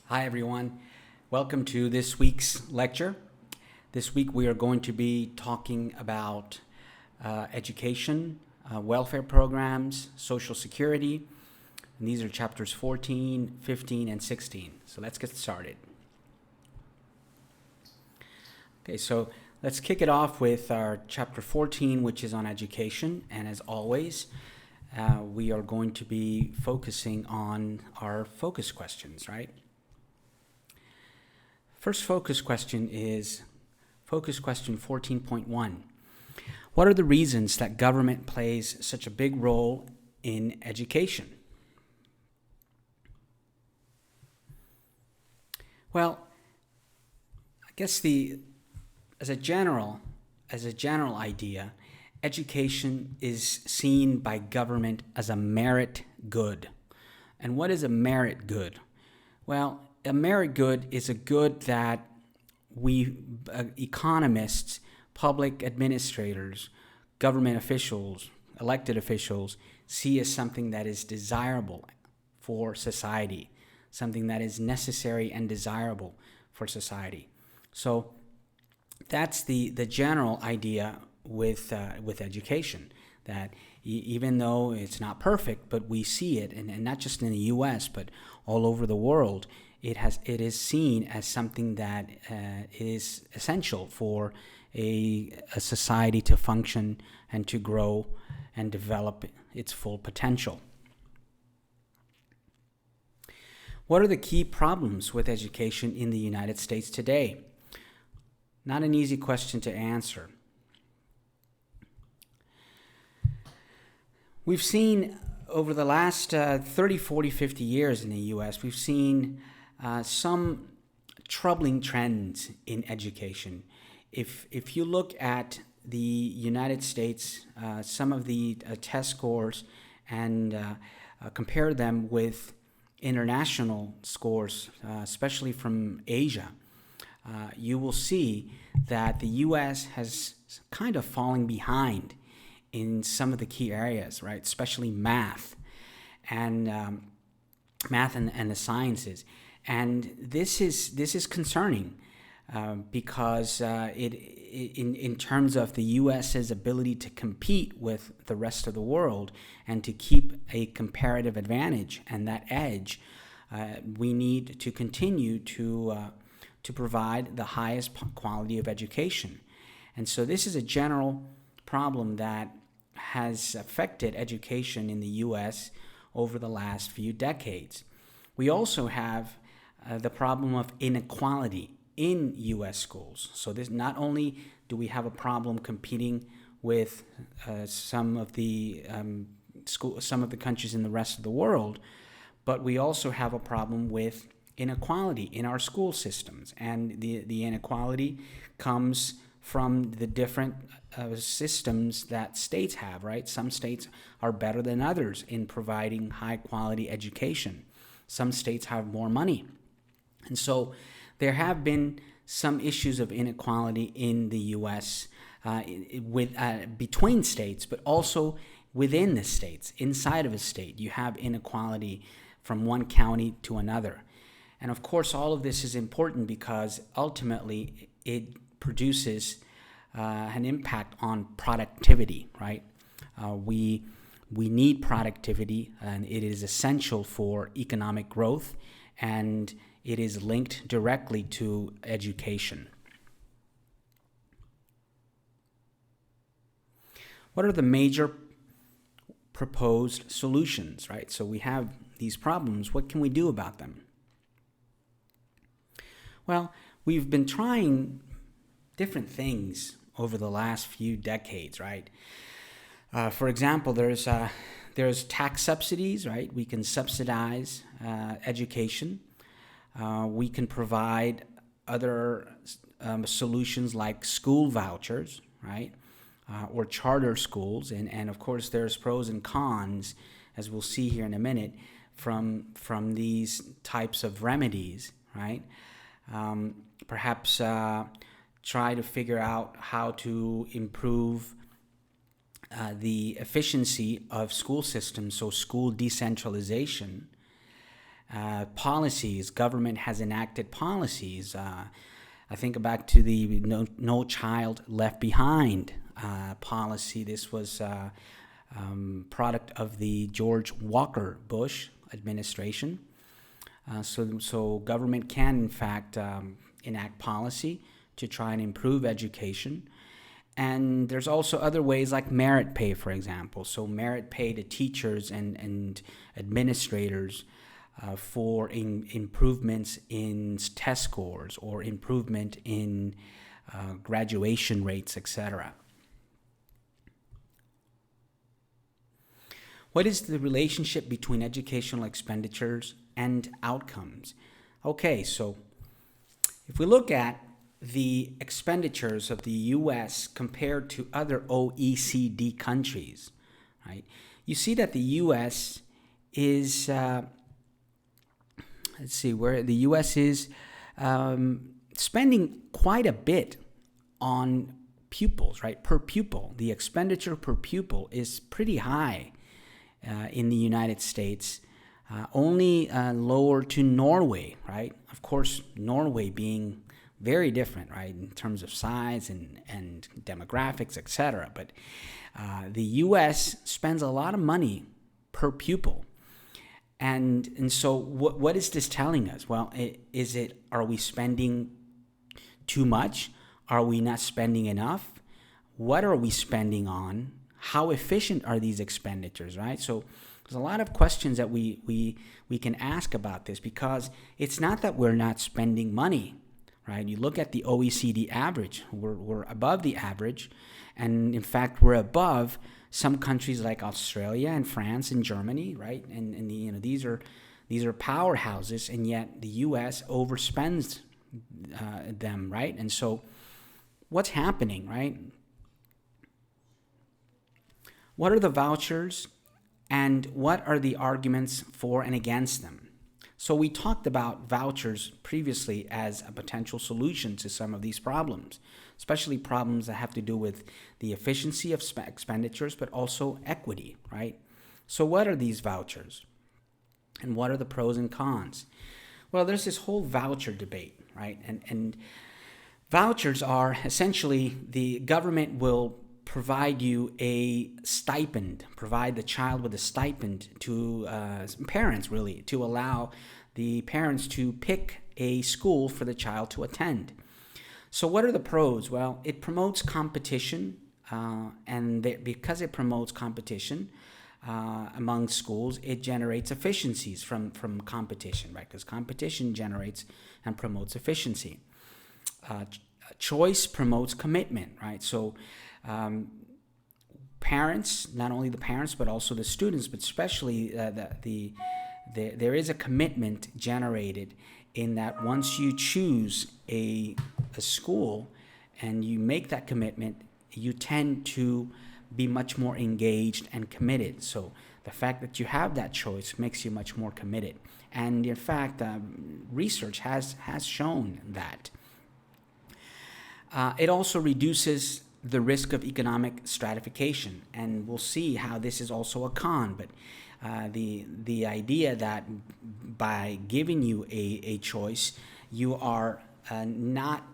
Hi, everyone. Welcome to this week's lecture. This week we are going to be talking about education, welfare programs, social security. And these are chapters 14, 15, and 16. So let's get started. Okay, so let's kick it off with our chapter 14, which is on education. And as always, we are going to be focusing on our focus questions, right? First focus question is focus question 14.1. What are the reasons that government plays such a big role in education? Well, I guess as a general idea, education is seen by government as a merit good. And what is a merit good? Well, a merit good is a good that we economists, public administrators, government officials, elected officials see as something that is desirable for society, something that is necessary and desirable for society. So that's the general idea with education, that even though it's not perfect, but we see it, and not just in the U.S., but all over the world, it is seen as something that is essential for a society to function and to grow and develop its full potential. What are the key problems with education in the United States today? Not an easy question to answer. We've seen over the last 30, 40, 50 years in the U.S., we've seen some troubling trends in education. If you look at the United States, some of the test scores, and compare them with international scores, especially from Asia, you will see that the U.S. has kind of fallen behind in some of the key areas, right? Especially math and the sciences. And this is concerning because in terms of the U.S.'s ability to compete with the rest of the world and to keep a comparative advantage and that edge, we need to continue to provide the highest quality of education. And so this is a general problem that has affected education in the U.S. over the last few decades. We also have the problem of inequality in U.S. schools. So this, not only do we have a problem competing with some of the countries in the rest of the world, but we also have a problem with inequality in our school systems. And the inequality comes from the different systems that states have, right? Some states are better than others in providing high quality education. Some states have more money. And so there have been some issues of inequality in the U.S. Between states, but also within the states. Inside of a state, you have inequality from one county to another. And of course, all of this is important because ultimately it produces an impact on productivity, right? We need productivity, and it is essential for economic growth, and it is linked directly to education. What are the major proposed solutions, right? So we have these problems. What can we do about them? Well, we've been trying different things over the last few decades, right? For example, there's tax subsidies, right? We can subsidize education. We can provide other solutions like school vouchers, right? Or charter schools. And of course, there's pros and cons, as we'll see here in a minute, from these types of remedies, right? Perhaps try to figure out how to improve the efficiency of school systems, so school decentralization, policies. Government has enacted policies. I think back to the No Child Left Behind policy. This was product of the George Walker Bush administration. So government can, in fact, enact policy to try and improve education. And there's also other ways like merit pay, for example. So merit pay to teachers and administrators for improvements in test scores or improvement in graduation rates, etc. What is the relationship between educational expenditures and outcomes? Okay, so if we look at the expenditures of the U.S. compared to other OECD countries, right? You see that the U.S. is, let's see, where the U.S. is spending quite a bit on pupils, right? Per pupil, the expenditure per pupil is pretty high in the United States. Only lower to Norway, right? Of course, Norway being very different, right, in terms of size and demographics, etc. But the U.S. spends a lot of money per pupil, and so what is this telling us? Well, are we spending too much? Are we not spending enough? What are we spending on? How efficient are these expenditures, right? So there's a lot of questions that we can ask about this, because it's not that we're not spending money. Right? You look at the OECD average, we're above the average, and in fact we're above some countries like Australia and France and Germany, right? And these are powerhouses, and yet the U.S. overspends them, right? And so what's happening, right? What are the vouchers, and what are the arguments for and against them? So we talked about vouchers previously as a potential solution to some of these problems, especially problems that have to do with the efficiency of expenditures, but also equity, right? So what are these vouchers? And what are the pros and cons? Well, there's this whole voucher debate, right? And vouchers are essentially the government will provide you a stipend, provide the child with a stipend to parents, really, to allow the parents to pick a school for the child to attend. So what are the pros? Well, it promotes competition, because it promotes competition among schools, it generates efficiencies from competition, right? Because competition generates and promotes efficiency. Choice promotes commitment, right? So parents, not only the parents, but also the students, but especially there is a commitment generated in that once you choose a school and you make that commitment, you tend to be much more engaged and committed. So the fact that you have that choice makes you much more committed. And in fact, research has shown that. It also reduces the risk of economic stratification, and we'll see how this is also a con. But the idea that by giving you a choice, you are not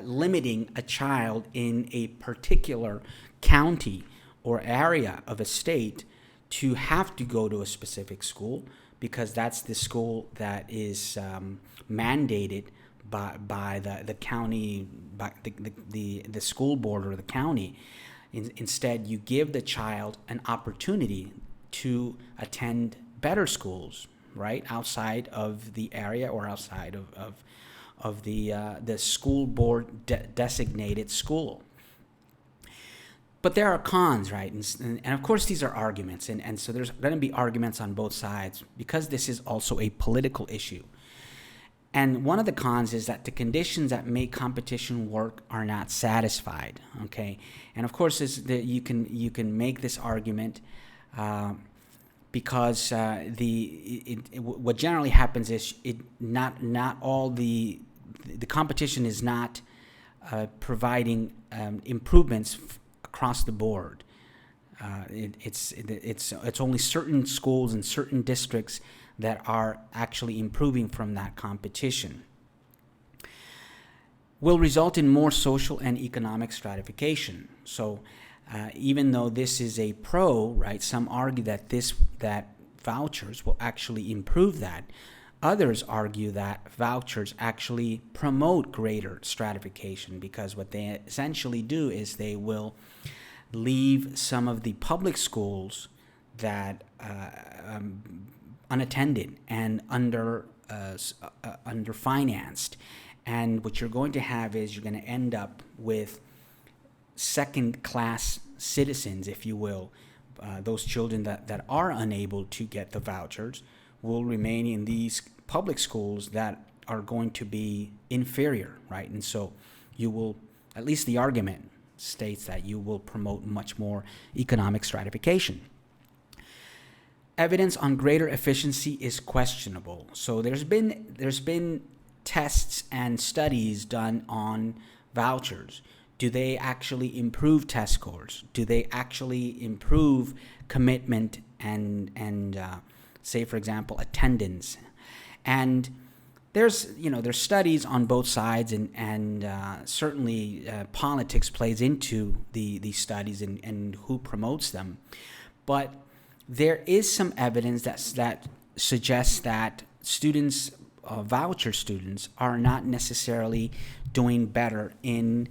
limiting a child in a particular county or area of a state to have to go to a specific school, because that's the school that is mandated by the county, by the school board or the county. Instead, you give the child an opportunity to attend better schools, right, outside of the area or outside of the school board designated school. But there are cons, right? And of course, these are arguments. And so there's going to be arguments on both sides, because this is also a political issue. And one of the cons is that the conditions that make competition work are not satisfied. Okay, and of course, you can make this argument because what generally happens is not all the competition is not providing improvements across the board. It's only certain schools and certain districts that are actually improving from that competition. Will result in more social and economic stratification. So even though this is a pro, right, some argue that vouchers will actually improve that. Others argue that vouchers actually promote greater stratification, because what they essentially do is they will leave some of the public schools that unattended and underfinanced. And what you're going to have is you're going to end up with second-class citizens, if you will. Those children that are unable to get the vouchers will remain in these public schools that are going to be inferior, right? And so you will, at least the argument states that you will promote much more economic stratification. Evidence on greater efficiency is questionable. So there's been tests and studies done on vouchers. Do they actually improve test scores? Do they actually improve commitment and say, for example, attendance? And there's studies on both sides, and certainly politics plays into these studies and who promotes them. But there is some evidence that suggests that students, voucher students, are not necessarily doing better in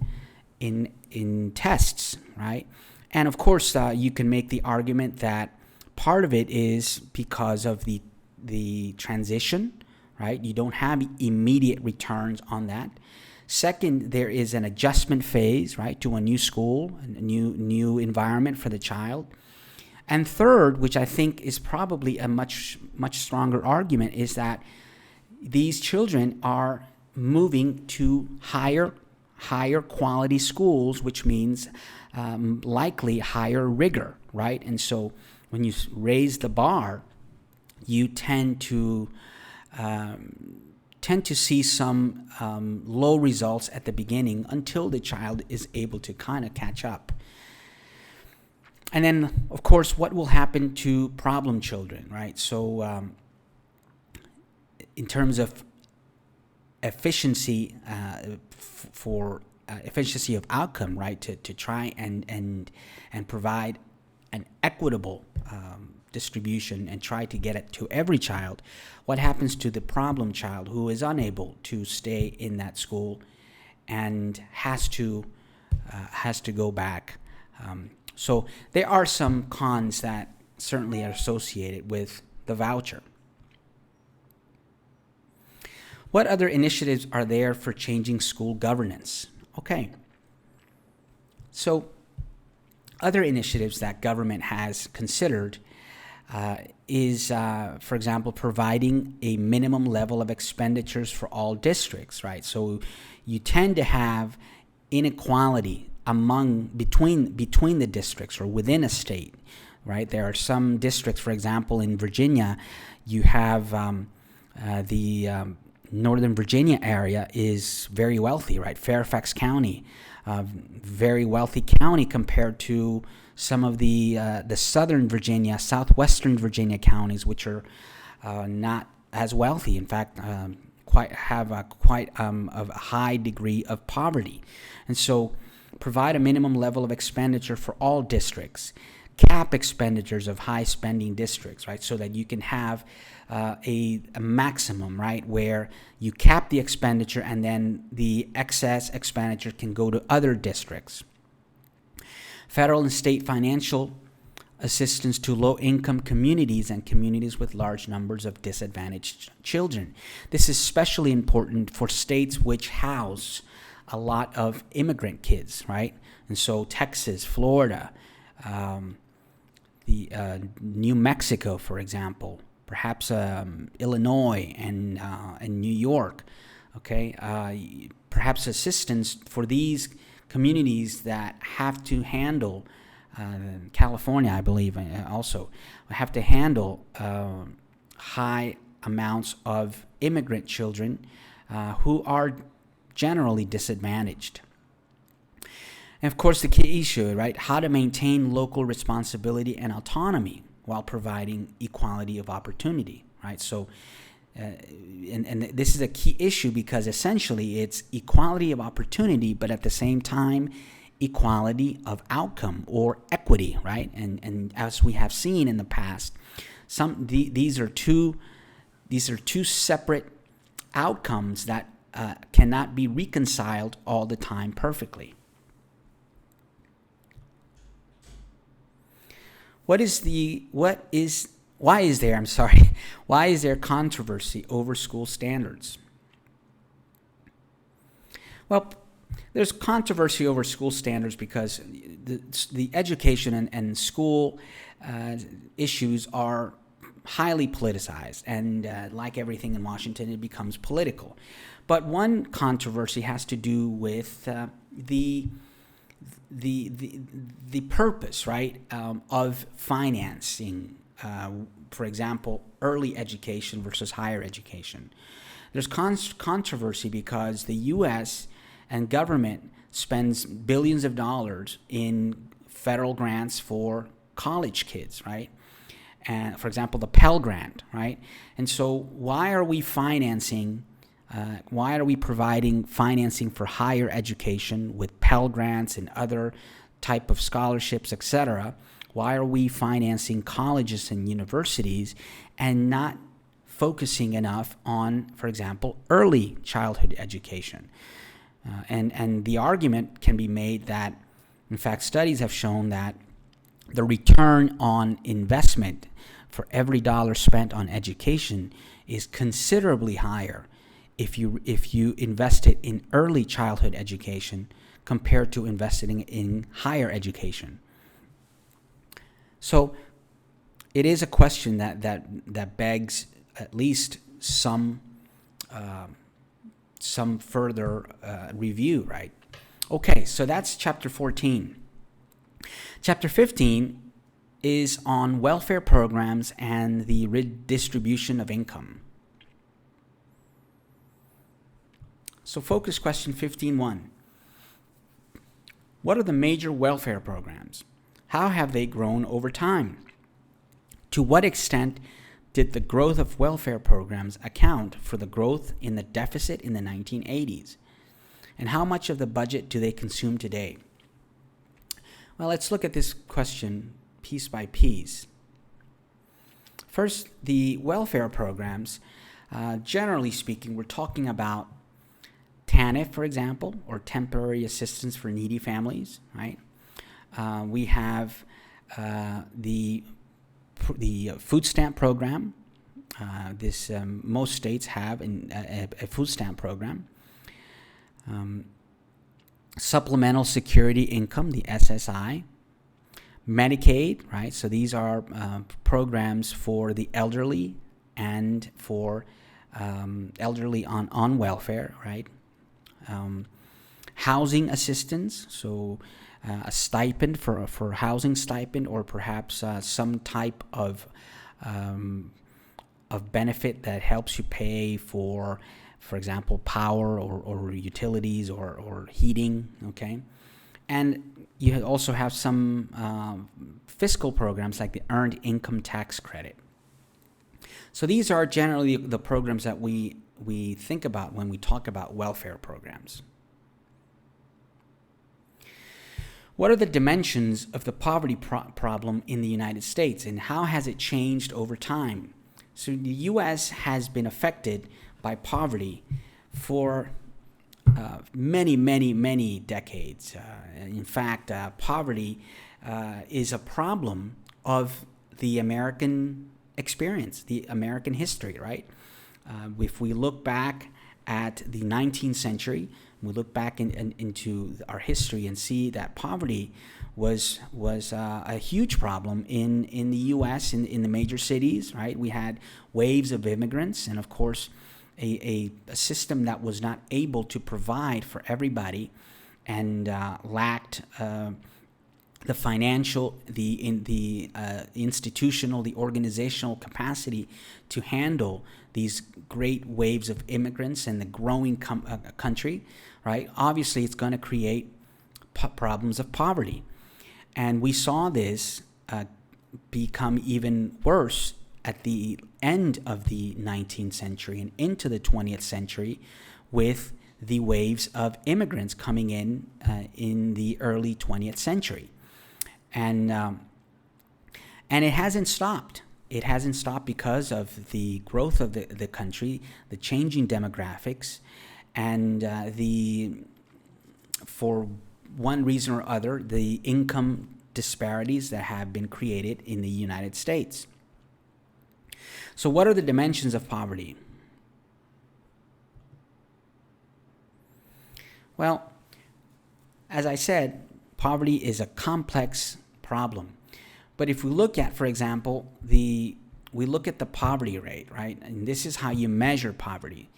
tests, right? And of course, you can make the argument that part of it is because of the transition, right? You don't have immediate returns on that. Second, there is an adjustment phase, right, to a new school, a new environment for the child. And third, which I think is probably a much stronger argument, is that these children are moving to higher quality schools, which means likely higher rigor, right? And so when you raise the bar, you tend to see some low results at the beginning until the child is able to kind of catch up. And then, of course, what will happen to problem children, right? So in terms of efficiency for efficiency of outcome, right, to try and provide an equitable distribution and try to get it to every child, what happens to the problem child who is unable to stay in that school and has to go back? So there are some cons that certainly are associated with the voucher. What other initiatives are there for changing school governance? Okay. So other initiatives that government has considered is, for example, providing a minimum level of expenditures for all districts, right? So you tend to have inequality between the districts or within a state, right? There are some districts, for example, in Virginia, you have the Northern Virginia area is very wealthy, right? Fairfax County, very wealthy county compared to some of the Southern Virginia, Southwestern Virginia counties, which are not as wealthy. In fact, have a high degree of poverty. And so provide a minimum level of expenditure for all districts, cap expenditures of high spending districts, right? So that you can have a maximum, right, where you cap the expenditure and then the excess expenditure can go to other districts. Federal and state financial assistance to low-income communities and communities with large numbers of disadvantaged children. This is especially important for states which house a lot of immigrant kids, right? And so Texas, Florida, New Mexico, for example, perhaps Illinois and New York, okay? Perhaps assistance for these communities that have to handle, California, I believe, also, have to handle high amounts of immigrant children who are generally disadvantaged. And of course, the key issue, right? How to maintain local responsibility and autonomy while providing equality of opportunity, right? So, and this is a key issue because essentially it's equality of opportunity, but at the same time, equality of outcome or equity, right? And as we have seen in the past, these are two separate outcomes that cannot be reconciled all the time perfectly. Why is there controversy over school standards? Well, there's controversy over school standards because the education and school issues are highly politicized, and like everything in Washington, it becomes political. But one controversy has to do with the purpose, right, of financing, for example, early education versus higher education. There's controversy because the U.S. and government spends billions of dollars in federal grants for college kids, right? And for example, the Pell Grant, right? And so why are we providing financing for higher education with Pell Grants and other type of scholarships, etc.? Why are we financing colleges and universities and not focusing enough on, for example, early childhood education? And the argument can be made that, in fact, studies have shown that the return on investment for every dollar spent on education is considerably higher if you invest it in early childhood education compared to investing in higher education. So it is a question that begs at least some further review, right? Okay, so that's chapter 14. Chapter 15 is on welfare programs and the redistribution of income. So focus question 15.1. What are the major welfare programs? How have they grown over time? To what extent did the growth of welfare programs account for the growth in the deficit in the 1980s? And how much of the budget do they consume today? Well, let's look at this question piece by piece. First, the welfare programs. Generally speaking, we're talking about TANF, for example, or temporary assistance for needy families, right? We have the food stamp program. Most states have a food stamp program. Supplemental security income, the SSI. Medicaid, right? So these are programs for the elderly and for elderly on welfare, right? Housing assistance, so a stipend for housing stipend, or perhaps some type of benefit that helps you pay for example, power or utilities or heating, okay? And you also have some fiscal programs like the Earned Income Tax Credit. So these are generally the programs that we think about when we talk about welfare programs. What are the dimensions of the poverty problem in the United States, and how has it changed over time? So the U.S. has been affected by poverty for many decades. In fact, poverty is a problem of the American experience, the American history, right? If we look back at the 19th century, we look back into our history and see that poverty was a huge problem in the U.S. in the major cities, right? We had waves of immigrants, and of course, a system that was not able to provide for everybody and lacked the financial, the institutional, the organizational capacity to handle these great waves of immigrants and the growing country, right? Obviously, it's going to create problems of poverty. And we saw this become even worse at the end of the 19th century and into the 20th century with the waves of immigrants coming in the early 20th century. And it hasn't stopped. It hasn't stopped because of the growth of the country, the changing demographics, and for one reason or other, the income disparities that have been created in the United States. So what are the dimensions of poverty? Well, as I said, poverty is a complex problem. But if we look at, for example, we look at the poverty rate, right? And this is how you measure poverty.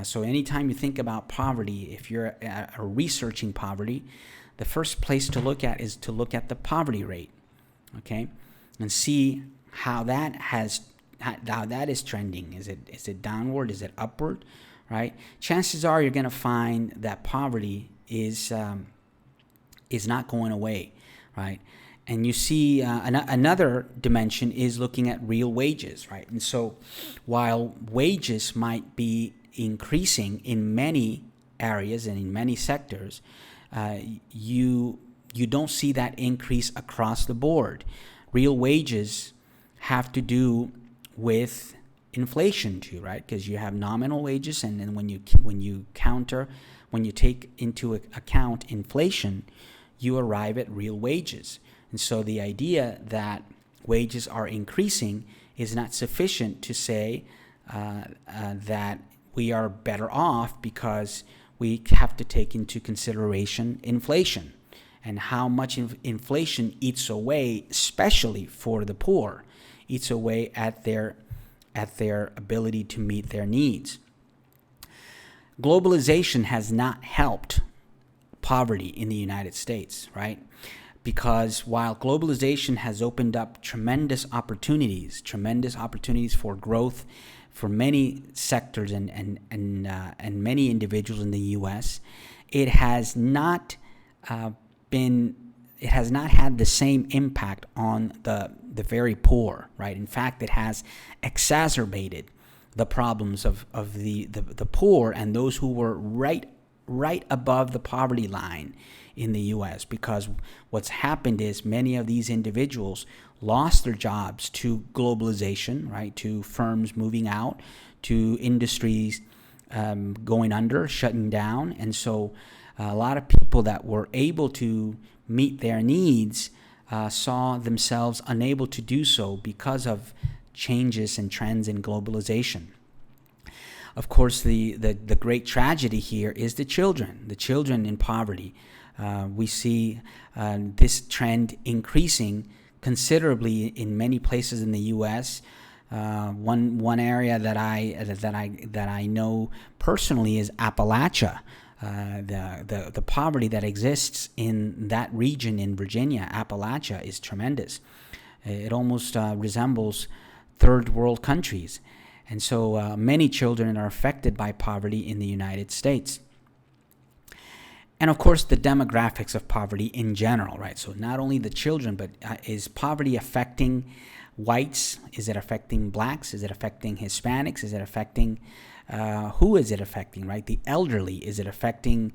So anytime you think about poverty, if you're researching poverty, the first place to look at is to look at the poverty rate, okay, and see how that is trending. Is it downward? Is it upward? Right? Chances are you're going to find that poverty is not going away, right? And you see another dimension is looking at real wages, right? And so while wages might be increasing in many areas and in many sectors, you don't see that increase across the board. Real wages have to do with inflation too, right? Because you have nominal wages, and then when you take into account inflation, you arrive at real wages. And so the idea that wages are increasing is not sufficient to say that we are better off, because we have to take into consideration inflation and how much inflation eats away, especially for the poor, eats away at their ability to meet their needs. Globalization has not helped poverty in the United States, right? Because while globalization has opened up tremendous opportunities for growth for many sectors and many individuals in the U.S., it has not had the same impact on the very poor, right? In fact, it has exacerbated the problems of the poor and those who were right above the poverty line in the U.S., because what's happened is many of these individuals lost their jobs to globalization, right? To firms moving out, to industries going under, shutting down. And so a lot of people that were able to meet their needs saw themselves unable to do so because of changes and trends in globalization. Of course, the great tragedy here is the children in poverty. We see this trend increasing considerably in many places in the U.S. One area that I know personally is Appalachia. The poverty that exists in that region in Virginia, Appalachia, is tremendous. It almost resembles third world countries. And so many children are affected by poverty in the United States. And of course, the demographics of poverty in general, right? So not only the children, but is poverty affecting whites? Is it affecting blacks? Is it affecting Hispanics? Is it affecting, who is it affecting, right? The elderly? Is it affecting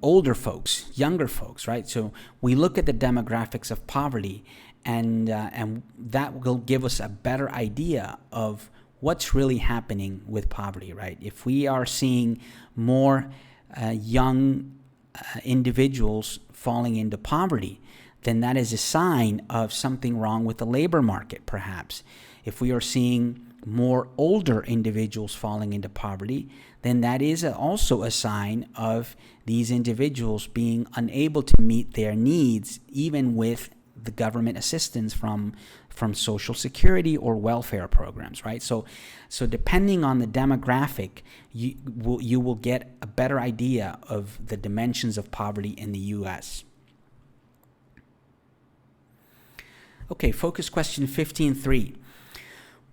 older folks, younger folks, right? So we look at the demographics of poverty, and that will give us a better idea of what's really happening with poverty, right? If we are seeing more young individuals falling into poverty, then that is a sign of something wrong with the labor market, perhaps. If we are seeing more older individuals falling into poverty, then that is also a sign of these individuals being unable to meet their needs, even with the government assistance from Social Security or welfare programs, right? So depending on the demographic, you will get a better idea of the dimensions of poverty in the U.S. Okay, focus question 15.3.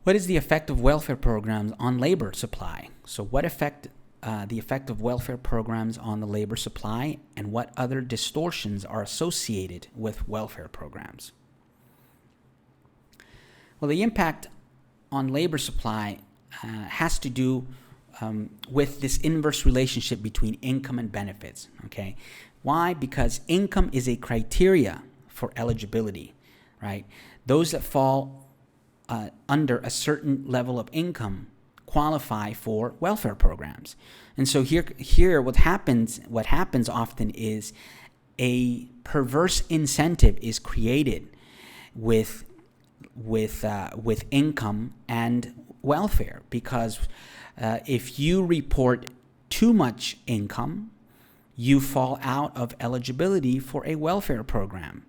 What is the effect of welfare programs on labor supply? So what effect the effect of welfare programs on the labor supply and what other distortions are associated with welfare programs. Well, the impact on labor supply has to do with this inverse relationship between income and benefits. Okay, why? Because income is a criteria for eligibility, right? Those that fall under a certain level of income qualify for welfare programs. And so here what happens often is a perverse incentive is created with income and welfare, because if you report too much income, you fall out of eligibility for a welfare program.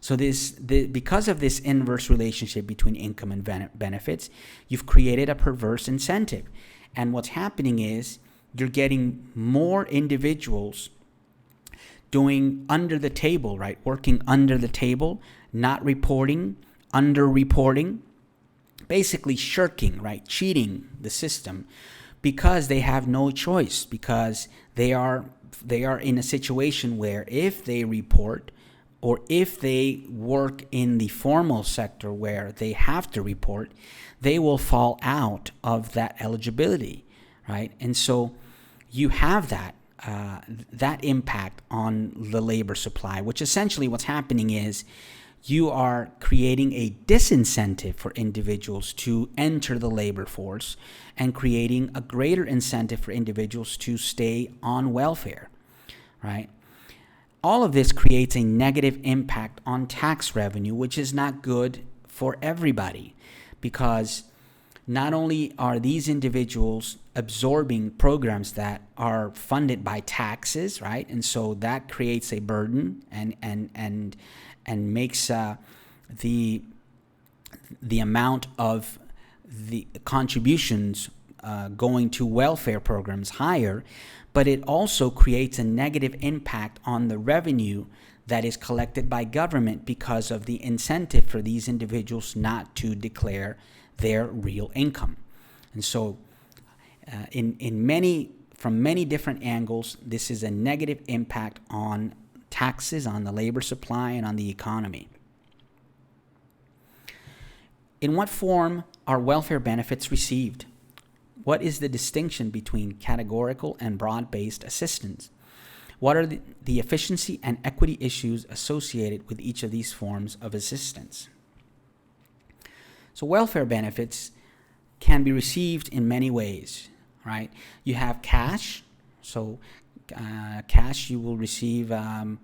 So because of this inverse relationship between income and benefits, you've created a perverse incentive. And what's happening is you're getting more individuals doing under the table, right? Working under the table, not reporting, underreporting, basically shirking, right? Cheating the system, because they have no choice, because they are in a situation where if they report, or if they work in the formal sector where they have to report, they will fall out of that eligibility, right? And so you have that impact on the labor supply, which essentially what's happening is you are creating a disincentive for individuals to enter the labor force and creating a greater incentive for individuals to stay on welfare, right? All of this creates a negative impact on tax revenue, which is not good for everybody, because not only are these individuals absorbing programs that are funded by taxes, right? And so that creates a burden and makes the amount of the contributions going to welfare programs higher, but it also creates a negative impact on the revenue that is collected by government because of the incentive for these individuals not to declare their real income. And so from many different angles, this is a negative impact on taxes, on the labor supply, and on the economy. In what form are welfare benefits received? What is the distinction between categorical and broad-based assistance? What are the efficiency and equity issues associated with each of these forms of assistance? So welfare benefits can be received in many ways, right? You have cash. So cash, you will receive a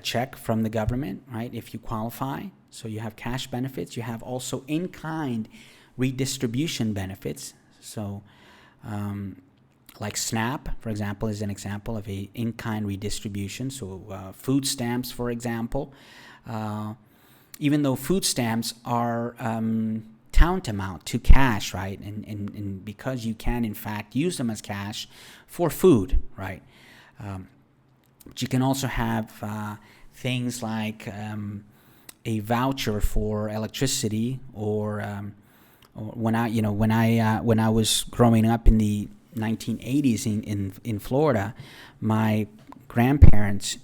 check from the government, right, if you qualify. So you have cash benefits. You have also in-kind redistribution benefits. So like SNAP, for example, is an example of a in-kind redistribution. So food stamps, for example, even though food stamps are tantamount to cash, right? And because you can, in fact, use them as cash for food, right? But you can also have things like a voucher for electricity, or when I was growing up in the 1980s in Florida, my grandparents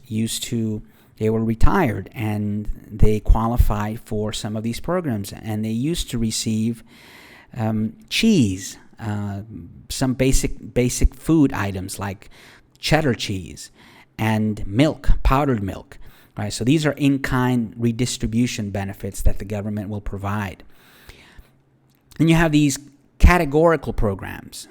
they were retired and they qualified for some of these programs, and they used to receive cheese, some basic food items like cheddar cheese and milk, powdered milk, right? So these are in-kind redistribution benefits that the government will provide. Then you have these categorical programs.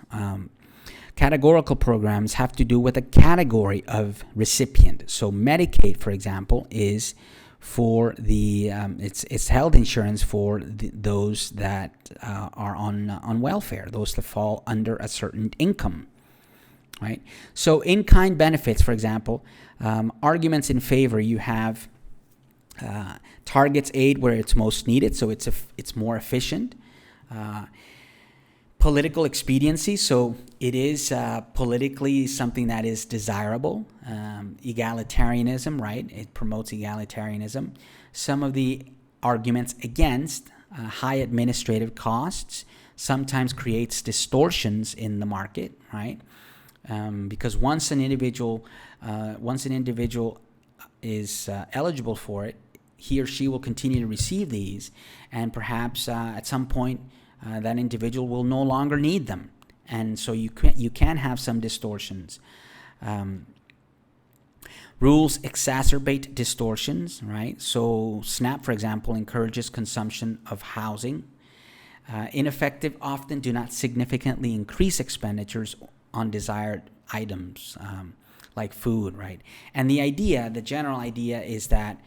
Categorical programs have to do with a category of recipient. So Medicaid, for example, is for the it's health insurance for those that are on welfare, those that fall under a certain income, right? So in-kind benefits, for example, arguments in favor. You have targets aid where it's most needed, so it's more efficient. Political expediency, so it is politically something that is desirable. Egalitarianism, right? It promotes egalitarianism. Some of the arguments against high administrative costs. sometimes creates distortions in the market, right? Because once an individual is eligible for it, he or she will continue to receive these, and perhaps at some point that individual will no longer need them, and so you can have some distortions. Rules exacerbate distortions, right? So SNAP, for example, encourages consumption of housing. Ineffective often do not significantly increase expenditures on desired items like food, right? And the general idea is that,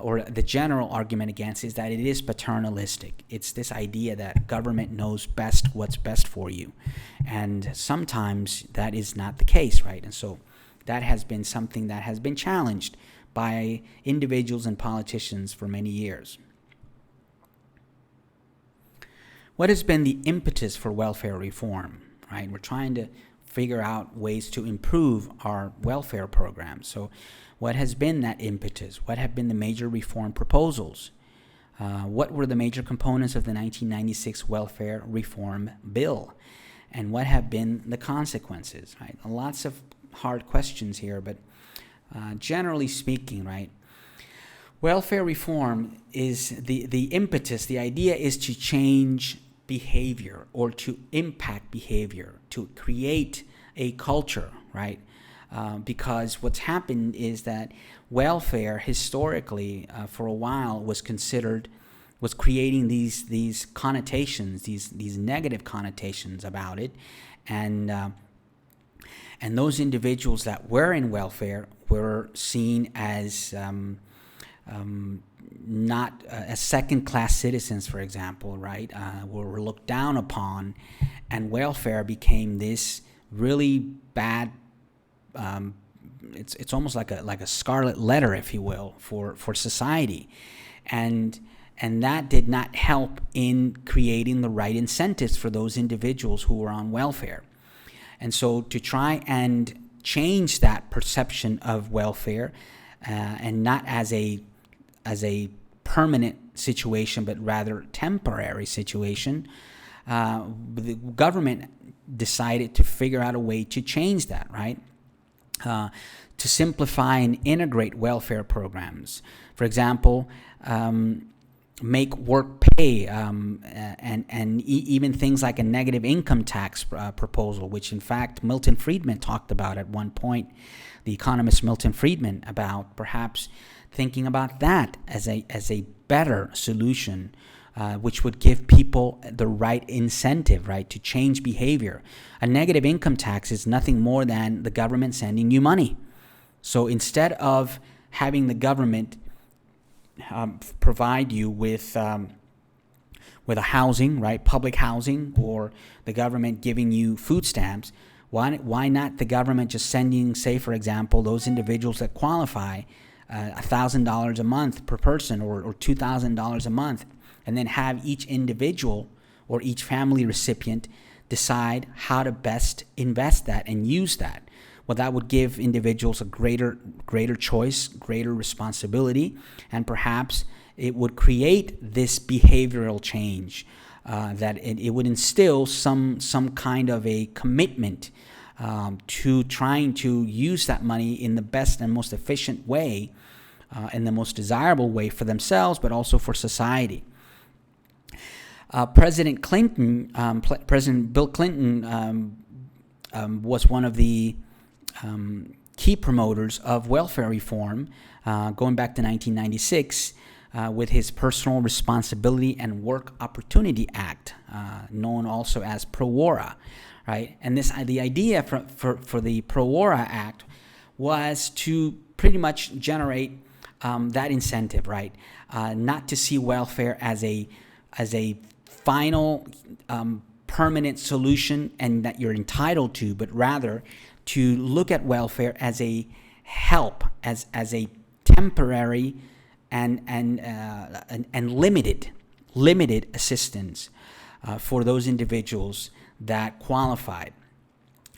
or the general argument against is that it is paternalistic. It's this idea that government knows best what's best for you. And sometimes that is not the case, right? And so that has been something that has been challenged by individuals and politicians for many years. What has been the impetus for welfare reform, right? We're trying to figure out ways to improve our welfare programs. So what has been that impetus? What have been the major reform proposals? What were the major components of the 1996 welfare reform bill? And what have been the consequences, right? Lots of hard questions here, but generally speaking, right, welfare reform is the impetus. The idea is to change behavior or to impact behavior, to create a culture, right? Because what's happened is that welfare historically for a while was creating these connotations, these negative connotations about it, and those individuals that were in welfare were seen as not as second-class citizens, for example, right? Were looked down upon, and welfare became this really bad. It's almost like a scarlet letter, if you will, for society, and that did not help in creating the right incentives for those individuals who were on welfare. And so to try and change that perception of welfare, and not as a permanent situation, but rather temporary situation, the government decided to figure out a way to change that, right? To simplify and integrate welfare programs. For example, make work pay, and even things like a negative income tax proposal, which in fact Milton Friedman talked about at one point, the economist Milton Friedman, about perhaps thinking about that as a better solution, which would give people the right incentive, right, to change behavior. A negative income tax is nothing more than the government sending you money. So instead of having the government provide you with a housing, right, public housing, or the government giving you food stamps, why not the government just sending, say, for example, those individuals that qualify $1,000 a month per person, or $2,000 a month, and then have each individual or each family recipient decide how to best invest that and use that. Well, that would give individuals a greater choice, greater responsibility, and perhaps it would create this behavioral change, that it would instill some kind of a commitment to trying to use that money in the best and most efficient way, and the most desirable way for themselves, but also for society. President Bill Clinton was one of the key promoters of welfare reform, going back to 1996, with his Personal Responsibility and Work Opportunity Act, known also as PROWORA, right? And the idea for the PROWORA Act was to pretty much generate that incentive, right? Not to see welfare as a final permanent solution and that you're entitled to, but rather to look at welfare as a help, as a temporary and limited assistance for those individuals that qualified,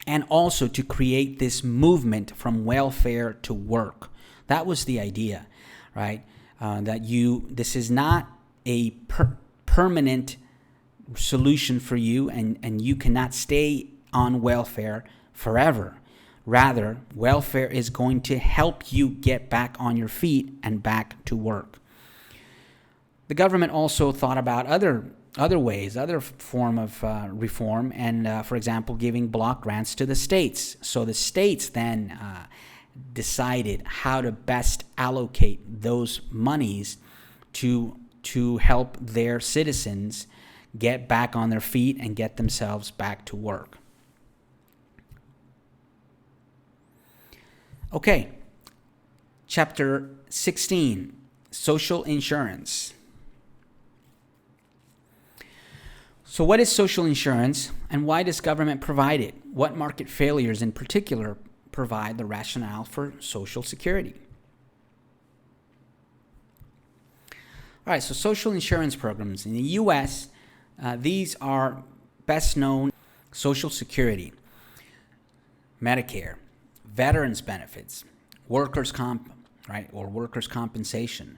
and also to create this movement from welfare to work. That was the idea, right? This is not a permanent solution for you, and you cannot stay on welfare forever. Rather, welfare is going to help you get back on your feet and back to work. The government also thought about other ways, other form of reform, and for example, giving block grants to the states. So the states then decided how to best allocate those monies to help their citizens get back on their feet and get themselves back to work. Okay, chapter 16, social insurance. So what is social insurance, and why does government provide it? What market failures in particular provide the rationale for Social Security? All right, so social insurance programs. In the U.S., these are best known: Social Security, Medicare, veterans benefits, workers' comp, right, or workers' compensation,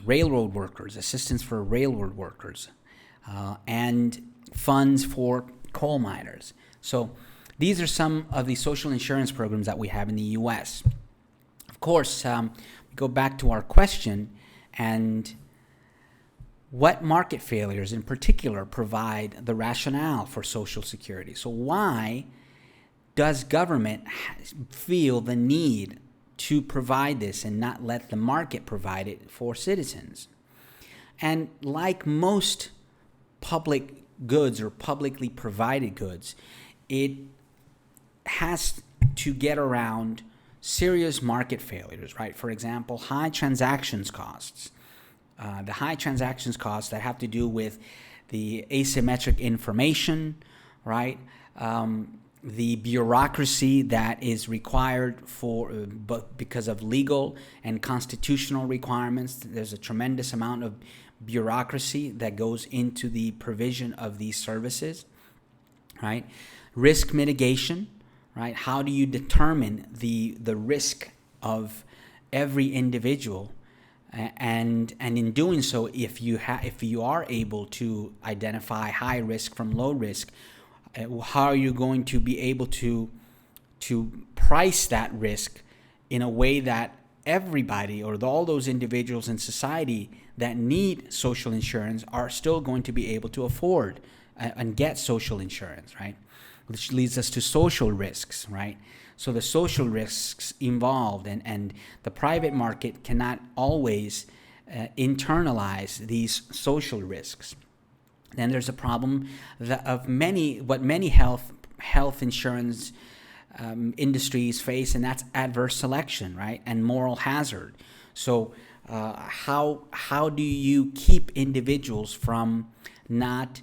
railroad workers, assistance for railroad workers, and funds for coal miners. So these are some of the social insurance programs that we have in the U.S. Of course, go back to our question, and what market failures in particular provide the rationale for Social Security? So why does government feel the need to provide this and not let the market provide it for citizens? And like most public goods or publicly provided goods, it has to get around serious market failures, right? For example, high transactions costs. The high transactions costs that have to do with the asymmetric information, right? The bureaucracy that is required but because of legal and constitutional requirements. There's a tremendous amount of bureaucracy that goes into the provision of these services, right? Risk mitigation, right? How do you determine the risk of every individual? And in doing so, if you are able to identify high risk from low risk, how are you going to be able to price that risk in a way that everybody, or all those individuals in society that need social insurance, are still going to be able to afford and get social insurance, right? Which leads us to social risks, right? So the social risks involved, and the private market cannot always internalize these social risks. Then there's a problem of many health insurance industries face, and that's adverse selection, right, and moral hazard. So how do you keep individuals from not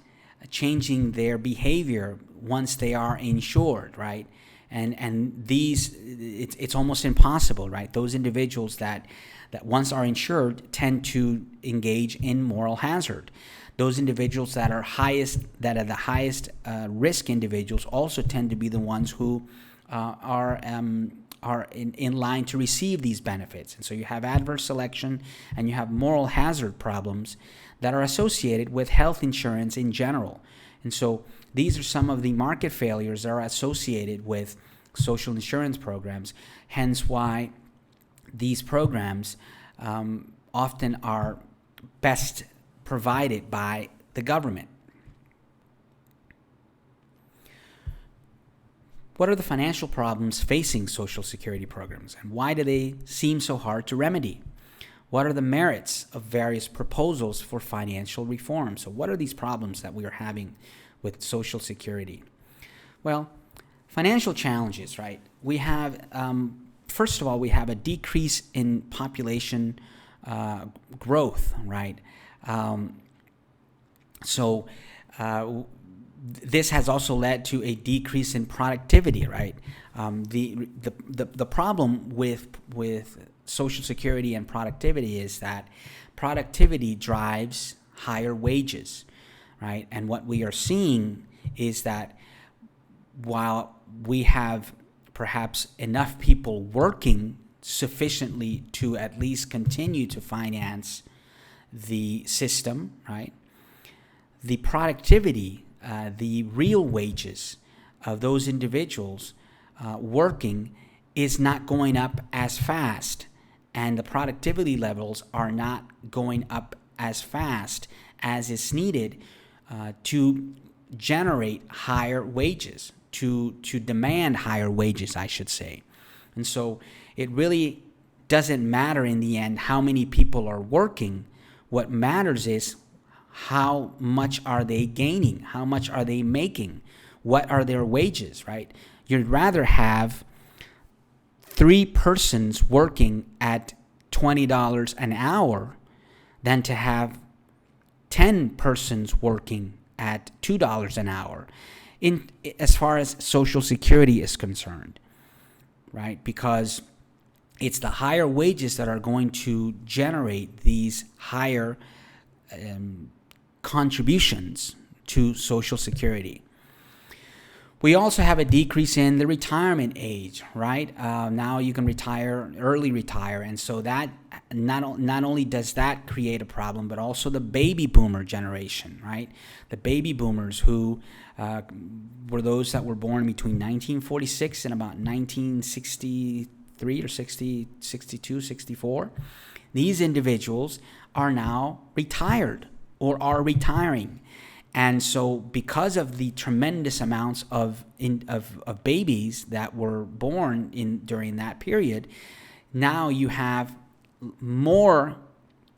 changing their behavior once they are insured, right? And these, it's almost impossible, right? Those individuals that once are insured tend to engage in moral hazard. Those individuals that are the highest risk individuals also tend to be the ones who are in line to receive these benefits. And so you have adverse selection and you have moral hazard problems that are associated with health insurance in general. And so these are some of the market failures that are associated with social insurance programs, hence why these programs often are best provided by the government. What are the financial problems facing Social Security programs, and why do they seem so hard to remedy? What are the merits of various proposals for financial reform? So what are these problems that we are having with Social Security? Well, financial challenges, right? We have, first of all, we have a decrease in population growth, right? This has also led to a decrease in productivity, right? The problem with Social Security and productivity is that productivity drives higher wages, right? And what we are seeing is that while we have perhaps enough people working sufficiently to at least continue to finance the system, right? the productivity, the real wages of those individuals working is not going up as fast, and the productivity levels are not going up as fast as is needed to generate higher wages, to demand higher wages, I should say. And so it really doesn't matter in the end how many people are working. What matters is how much are they gaining? How much are they making? What are their wages, right? You'd rather have 3 persons working at $20 an hour than to have 10 persons working at $2 an hour as far as Social Security is concerned, right? Because it's the higher wages that are going to generate these higher contributions to Social Security. We also have a decrease in the retirement age, right? Now you can early retire, and so that not only does that create a problem, but also the baby boomer generation, right? The baby boomers who were those that were born between 1946 and about 1963 or 60, 62, 64. These individuals are now retired or are retiring. And so because of the tremendous amounts of babies that were born during that period, now you have more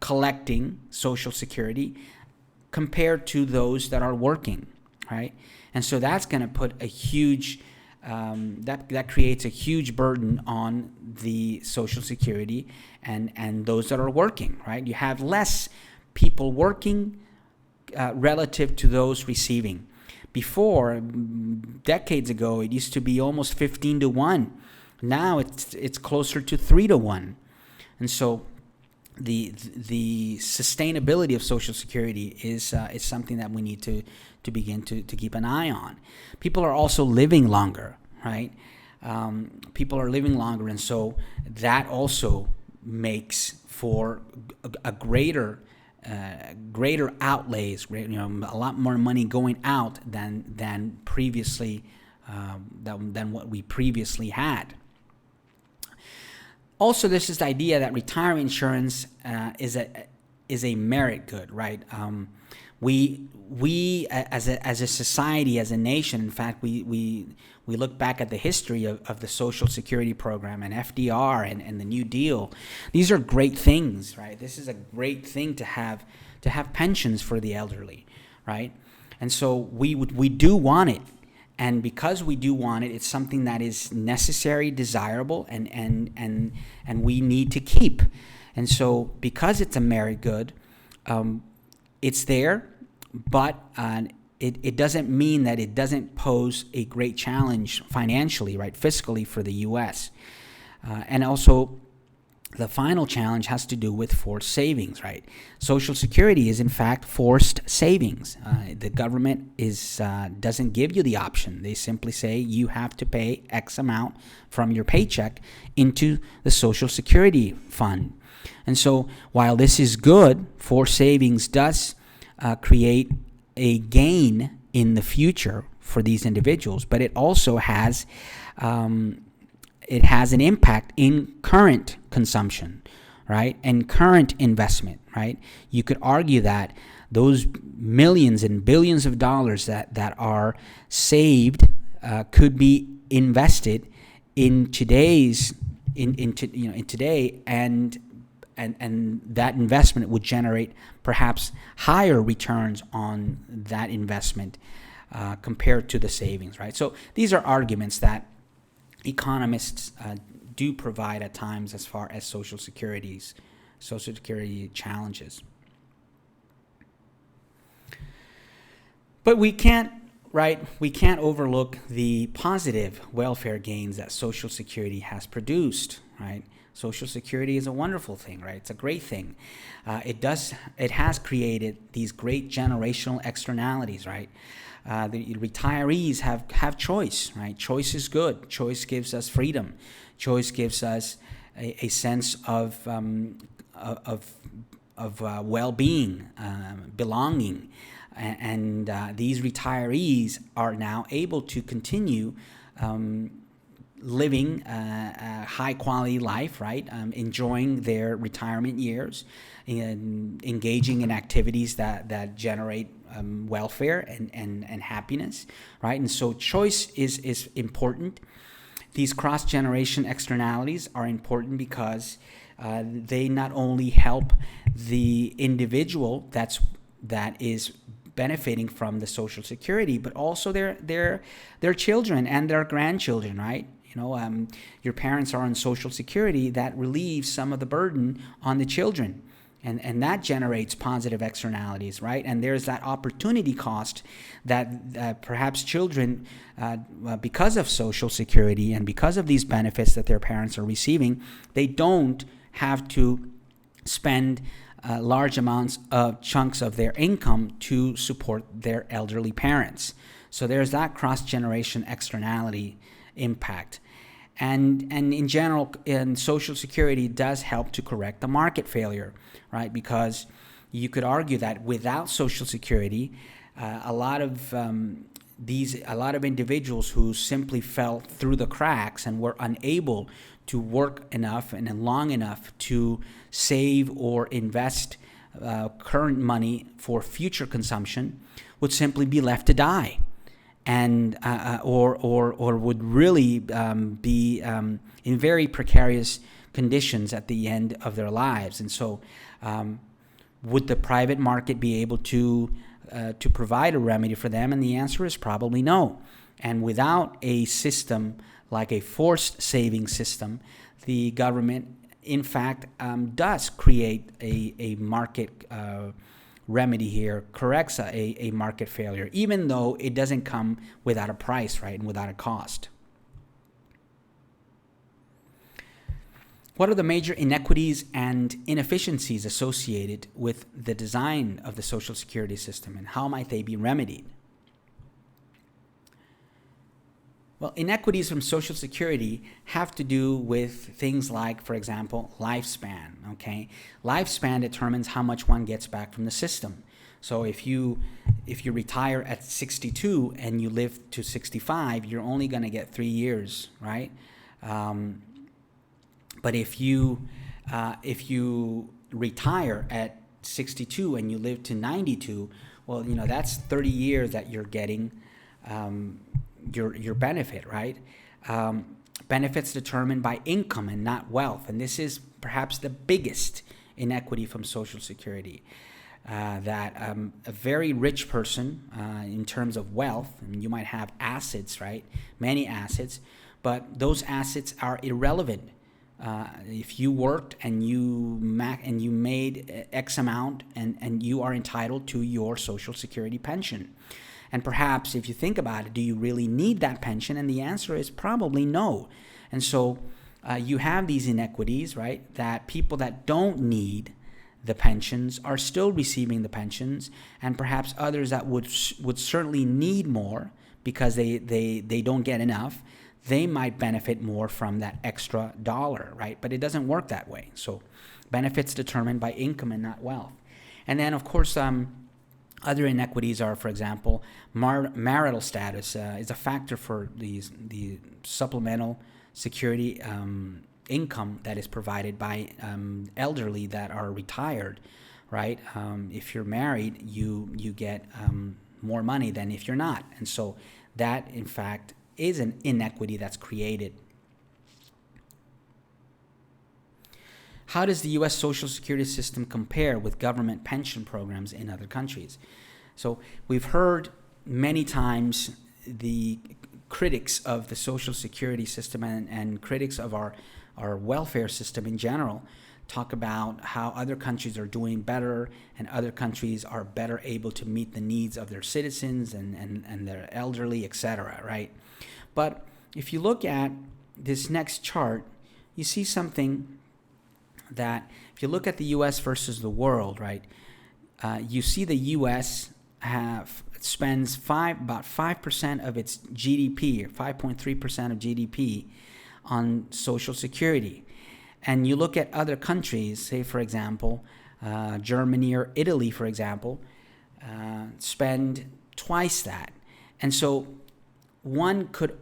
collecting Social Security compared to those that are working, right? And so that's going to put a huge, that creates a huge burden on the Social Security and those that are working, right? You have less people working relative to those receiving. Before, decades ago, it used to be almost 15-1. Now it's closer to 3-1. And so the sustainability of Social Security is something that we need to begin to keep an eye on. People are also living longer, right? People are living longer, and so that also makes for a greater outlays, a lot more money going out than previously, than what we previously had. Also, this is the idea that retirement insurance is a merit good, right? We as a society, as a nation, in fact, we look back at the history of the Social Security program and FDR and the New Deal. These are great things, right? This is a great thing to have pensions for the elderly, right? And so we do want it. And because we do want it, it's something that is necessary, desirable, and we need to keep. And so because it's a merit good, it's there, but it doesn't mean that it doesn't pose a great challenge financially, right, fiscally for the U.S. And also, the final challenge has to do with forced savings, right? Social Security is, in fact, forced savings. The government doesn't give you the option. They simply say you have to pay X amount from your paycheck into the Social Security fund. And so while this is good, forced savings does create a gain in the future for these individuals, but it also has an impact in current consumption, right, and current investment, right? You could argue that those millions and billions of dollars that are saved could be invested in today, and that investment would generate perhaps higher returns on that investment compared to the savings, right? So these are arguments that economists do provide at times as far as Social Security challenges. But we can't overlook the positive welfare gains that Social Security has produced, right? Social Security is a wonderful thing, right? It's a great thing. It has created these great generational externalities, right? The retirees have choice, right? Choice is good. Choice gives us freedom. Choice gives us a sense of well-being, belonging, and these retirees are now able to continue living a high quality life, right? Enjoying their retirement years, and engaging in activities that generate welfare and happiness, right? And so choice is important. These cross-generation externalities are important because they not only help the individual that is benefiting from the Social Security, but also their children and their grandchildren, right? Your parents are on Social Security, that relieves some of the burden on the children. And that generates positive externalities, right? And there's that opportunity cost that perhaps children, because of Social Security and because of these benefits that their parents are receiving, they don't have to spend large amounts of chunks of their income to support their elderly parents. So there's that cross-generation externality impact. And in general, Social Security does help to correct the market failure, right? Because you could argue that without Social Security, a lot of individuals who simply fell through the cracks and were unable to work enough and long enough to save or invest current money for future consumption would simply be left to die. And or would really be in very precarious conditions at the end of their lives. And so, would the private market be able to provide a remedy for them? And the answer is probably no. And without a system like a forced saving system, the government, in fact, does create a market remedy here, corrects a market failure, even though it doesn't come without a price, right, and without a cost. What are the major inequities and inefficiencies associated with the design of the Social Security system, and how might they be remedied? Well, inequities from Social Security have to do with things like, for example, lifespan, okay? Lifespan determines how much one gets back from the system. So if you retire at 62 and you live to 65, you're only going to get 3 years, right? But if you retire at 62 and you live to 92, well, that's 30 years that you're getting your benefit, right? Benefits determined by income and not wealth. And this is perhaps the biggest inequity from Social Security. That a very rich person, in terms of wealth, I mean, you might have assets, right? Many assets, but those assets are irrelevant. If you worked and you made X amount, and you are entitled to your Social Security pension. And perhaps if you think about it, do you really need that pension? And the answer is probably no. And so you have these inequities, right? That people that don't need the pensions are still receiving the pensions, and perhaps others that would certainly need more because they don't get enough, they might benefit more from that extra dollar, right? But it doesn't work that way. So benefits determined by income and not wealth. And then, of course, other inequities are, for example, marital status is a factor for the supplemental security income that is provided by elderly that are retired, right? If you're married, you get more money than if you're not. And so that, in fact, is an inequity that's created. How does the U.S. Social Security system compare with government pension programs in other countries? So we've heard many times the critics of the Social Security system and critics of our welfare system in general talk about how other countries are doing better and other countries are better able to meet the needs of their citizens and their elderly, etc., right? But if you look at this next chart, you see something that if you look at the U.S. versus the world, right, you see the U.S. spends about 5% of its GDP, or 5.3% of GDP, on Social Security. And you look at other countries, say, for example, Germany or Italy, for example, spend twice that. And so one could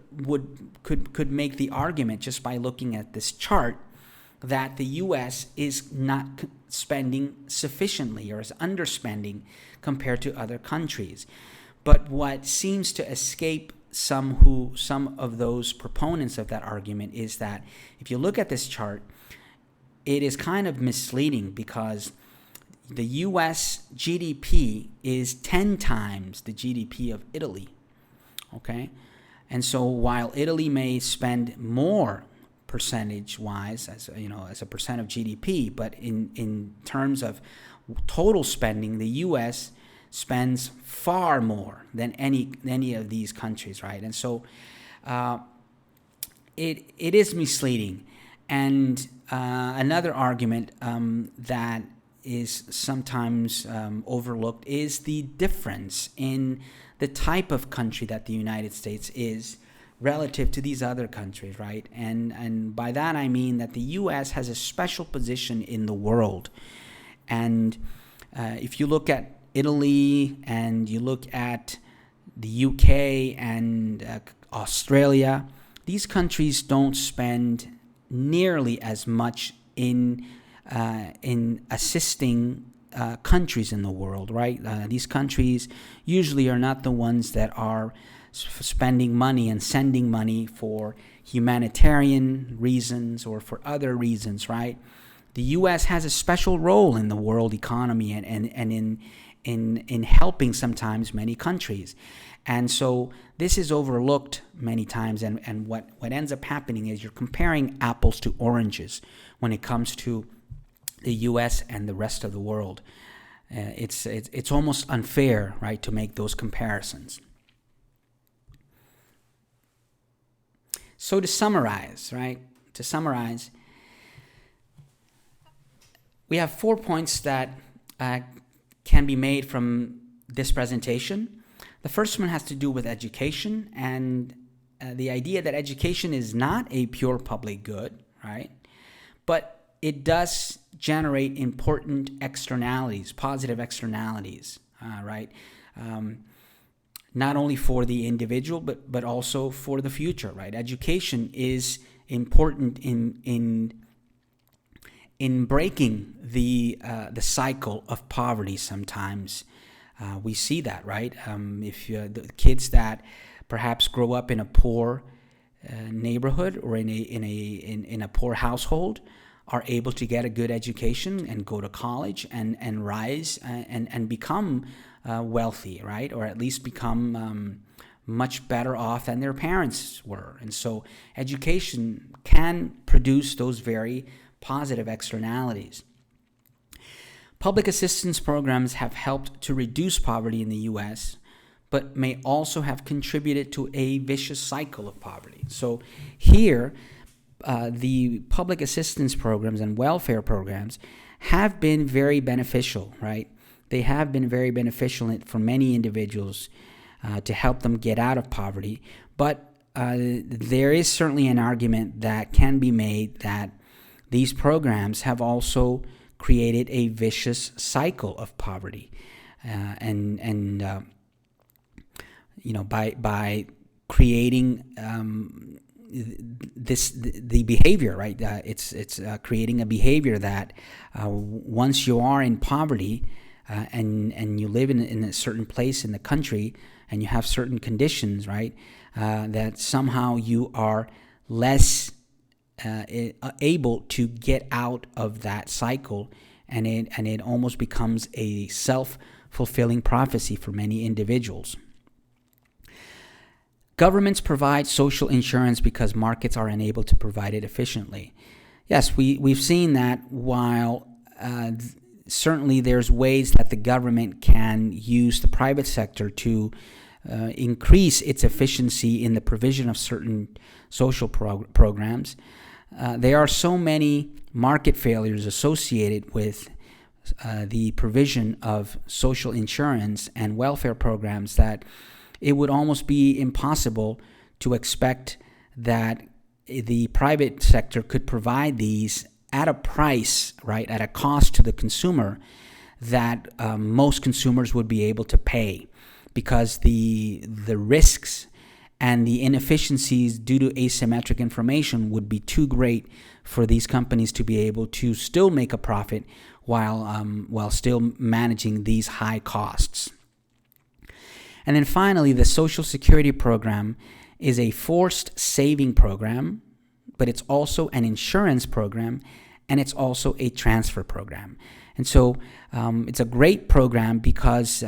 make the argument just by looking at this chart that the U.S. is not spending sufficiently or is underspending compared to other countries. But what seems to escape some of those proponents of that argument is that if you look at this chart, it is kind of misleading because the U.S. GDP is 10 times the GDP of Italy. Okay? And so while Italy may spend more percentage-wise, as a percent of GDP, but in terms of total spending, the U.S. spends far more than any of these countries, right? And so it is misleading. And another argument that is sometimes overlooked is the difference in the type of country that the United States is relative to these other countries, right? And by that I mean that the U.S. has a special position in the world. And if you look at Italy and you look at the UK and Australia, these countries don't spend nearly as much in assisting countries in the world, right? These countries usually are not the ones that are spending money and sending money for humanitarian reasons or for other reasons, right? The U.S. has a special role in the world economy and in helping sometimes many countries. And so this is overlooked many times, and what ends up happening is you're comparing apples to oranges when it comes to the U.S. and the rest of the world. It's almost unfair, right, to make those comparisons. So to summarize, we have 4 points that can be made from this presentation. The first one has to do with education and the idea that education is not a pure public good, right? But it does generate important externalities, positive externalities, right? Not only for the individual, but also for the future, right? Education is important in breaking the cycle of poverty. Sometimes we see that, right? If the kids that perhaps grow up in a poor neighborhood or in a poor household are able to get a good education and go to college and rise and become wealthy, right? Or at least become much better off than their parents were. And so education can produce those very positive externalities. Public assistance programs have helped to reduce poverty in the U.S., but may also have contributed to a vicious cycle of poverty. So here, the public assistance programs and welfare programs have been very beneficial, right? They have been very beneficial for many individuals to help them get out of poverty. But there is certainly an argument that can be made that these programs have also created a vicious cycle of poverty, by creating the behavior, right? It's creating a behavior that once you are in poverty and you live in a certain place in the country and you have certain conditions, right? That somehow you are less able to get out of that cycle, and it almost becomes a self-fulfilling prophecy for many individuals. Governments provide social insurance because markets are unable to provide it efficiently. Yes, we've seen that while certainly there's ways that the government can use the private sector to increase its efficiency in the provision of certain social programs. There are so many market failures associated with the provision of social insurance and welfare programs that it would almost be impossible to expect that the private sector could provide these at a price, right, at a cost to the consumer that most consumers would be able to pay, because the risks and the inefficiencies due to asymmetric information would be too great for these companies to be able to still make a profit while still managing these high costs. And then finally, the Social Security program is a forced saving program, but it's also an insurance program, and it's also a transfer program. And so it's a great program because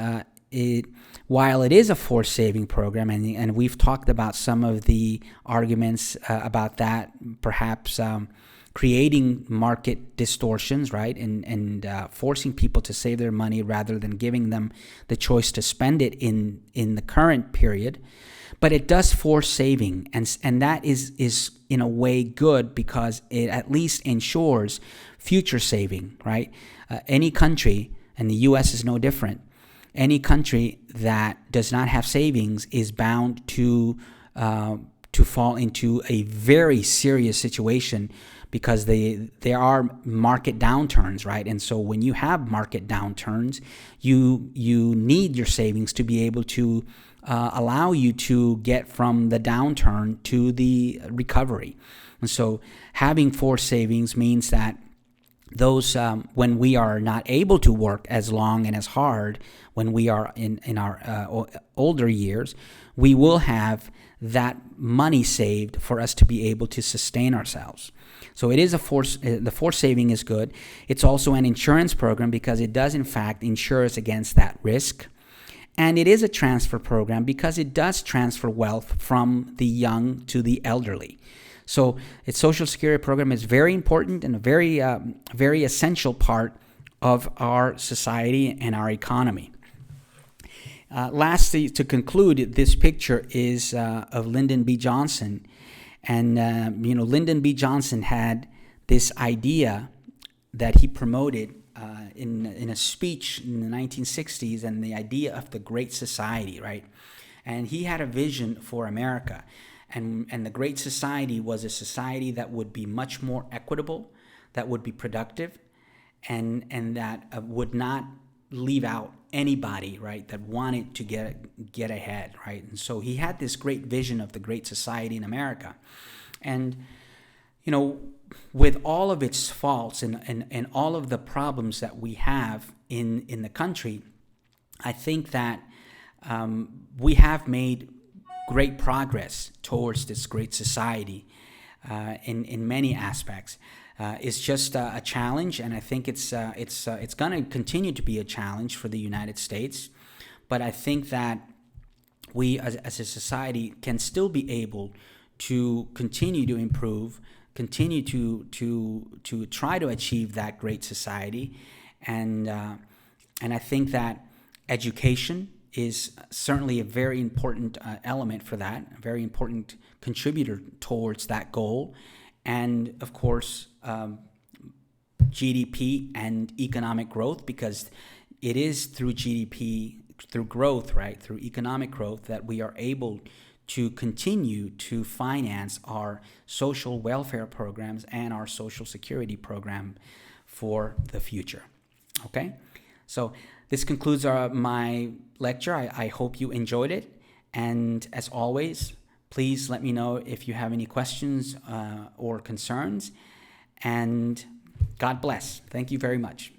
while it is a forced saving program, and we've talked about some of the arguments about that, perhaps creating market distortions, right, and forcing people to save their money rather than giving them the choice to spend it in the current period. But it does force saving, and that is in a way good, because it at least ensures future saving, right? Any country, and the U.S. is no different, any country that does not have savings is bound to fall into a very serious situation, because there are market downturns, right? And so when you have market downturns, you need your savings to be able to allow you to get from the downturn to the recovery. And so having forced savings means that those when we are not able to work as long and as hard, when we are in our older years, we will have that money saved for us to be able to sustain ourselves. So it is the forced saving is good. It's also an insurance program, because it does in fact insure us against that risk. And it is a transfer program, because it does transfer wealth from the young to the elderly. So its Social Security program is very important and a very essential part of our society and our economy. Lastly, to conclude, this picture is of Lyndon B. Johnson. And, Lyndon B. Johnson had this idea that he promoted in a speech in the 1960s, and the idea of the Great Society, right? And he had a vision for America. And the Great Society was a society that would be much more equitable, that would be productive, and that would not leave out anybody, right, that wanted to get ahead, right? And so he had this great vision of the Great Society in America. And, with all of its faults and all of the problems that we have in the country, I think that we have made great progress towards this Great Society in many aspects. It's just a challenge, and I think it's going to continue to be a challenge for the United States. But I think that we, as a society, can still be able to continue to improve, continue to try to achieve that Great Society, and I think that education is certainly a very important element for that, a very important contributor towards that goal. And of course, GDP and economic growth, because it is through GDP, through growth, right, through economic growth, that we are able to continue to finance our social welfare programs and our Social Security program for the future. Okay? So this concludes my lecture. I hope you enjoyed it. And as always, please let me know if you have any questions or concerns. And God bless. Thank you very much.